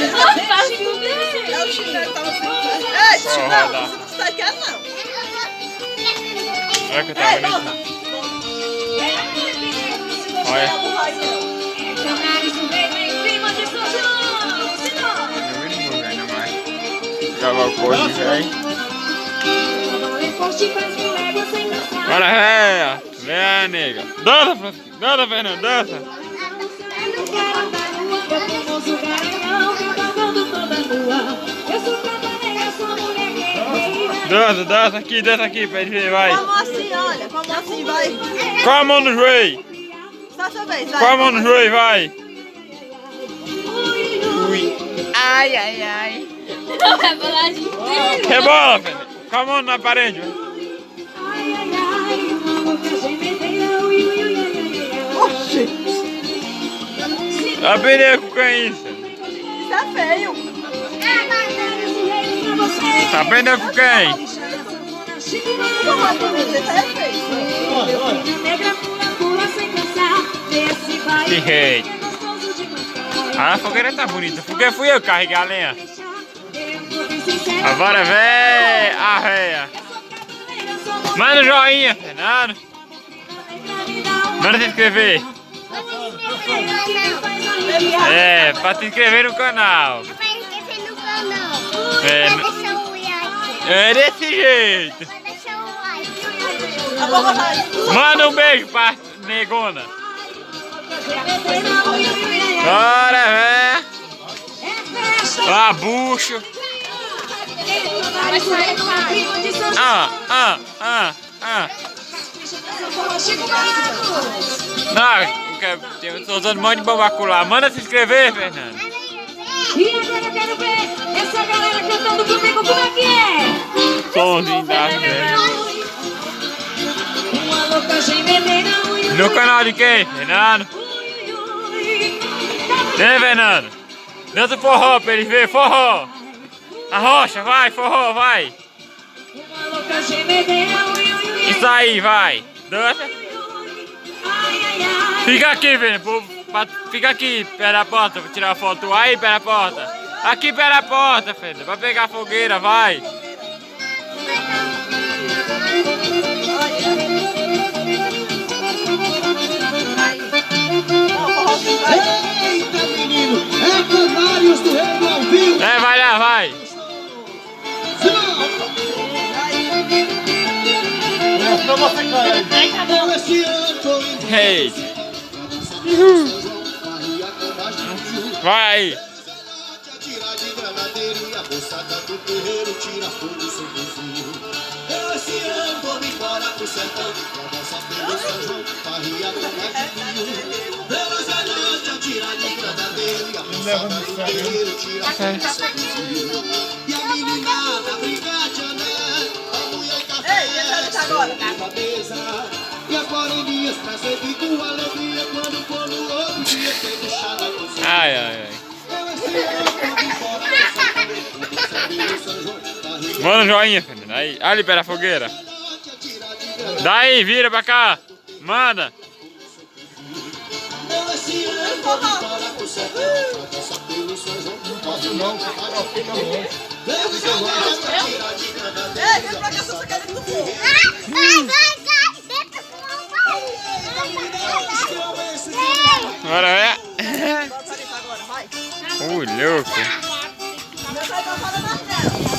É o chinelo que tava fritando. Ei, chinelo, você não sai quer não. Olha que tá bonito. Olha. Tava o corpo, velho. Bora, véia. Vem, nega. Dança, Fernando, dança. Dança aqui, pra ele ver, vai. Com a mão assim, olha, com a mão assim, vai. Com a mão no joelho. Só essa vez, vai. Com a mão no joelho, vai. Ui. Ai, ai, ai. Rebola, Fernando. Com a mão na parede, vai. Oxi. Aprendeu com quem isso? Isso é feio. Aprendeu com quem? Como é bonito? Isso é feio. Que rei. A fogueira tá bonita. Porque fui eu carregar a lenha. Agora vem a réia. Manda um joinha, Fernando. Manda se inscrever. É, pra se inscrever no canal. É desse jeito. Manda um beijo pra negona. Bora, velho. Ó, bucho. Não, eu tô usando um monte de bobacu lá. Manda se inscrever, Fernando. E agora eu quero ver essa galera cantando comigo, como é que é? Somzinho da velha. Uma loucagem bebeira, No canal de quem, Fernando? Vem, Fernando. Dança forró pra eles verem, forró. Arrocha, vai, forró, vai. uma loucagem bebeira, Isso aí, vai. Dança. Fica aqui, Fernando. Fica aqui, perto da porta, pra tirar a foto. Aí, perto da porta. Aqui, perto da porta, Fernando. Pra pegar a fogueira, vai. Eita, menino! É Canários do Reino ao vivo! É, vai lá, vai. Pra você, cara! Esse ano tô indo. Hey. Vai aí. Tira de granadeiro e a bolsada do terreiro tira fogo sem fuzil. Eu esse ano vou embora pro sertão pra dançar pelo São João, farria com mais Deus é noite, atira de granadeiro e a bolsada do terreiro tira fogo sem fuzil. E a meninada brinca de ané, a mulher e café, na mesa. E as moreninhas pra servir com alegria quando for no outro dia tem deixado a cozinha. Ai, ai, ai. Manda um joinha, Fernando. Aí, ali perto da fogueira. Daí, vira pra cá. Manda. Ei, vem pra cá, se você quer dentro do fogo. Bora, é. Bota ali agora, vai. Louco. Meu pai tá falando na tela.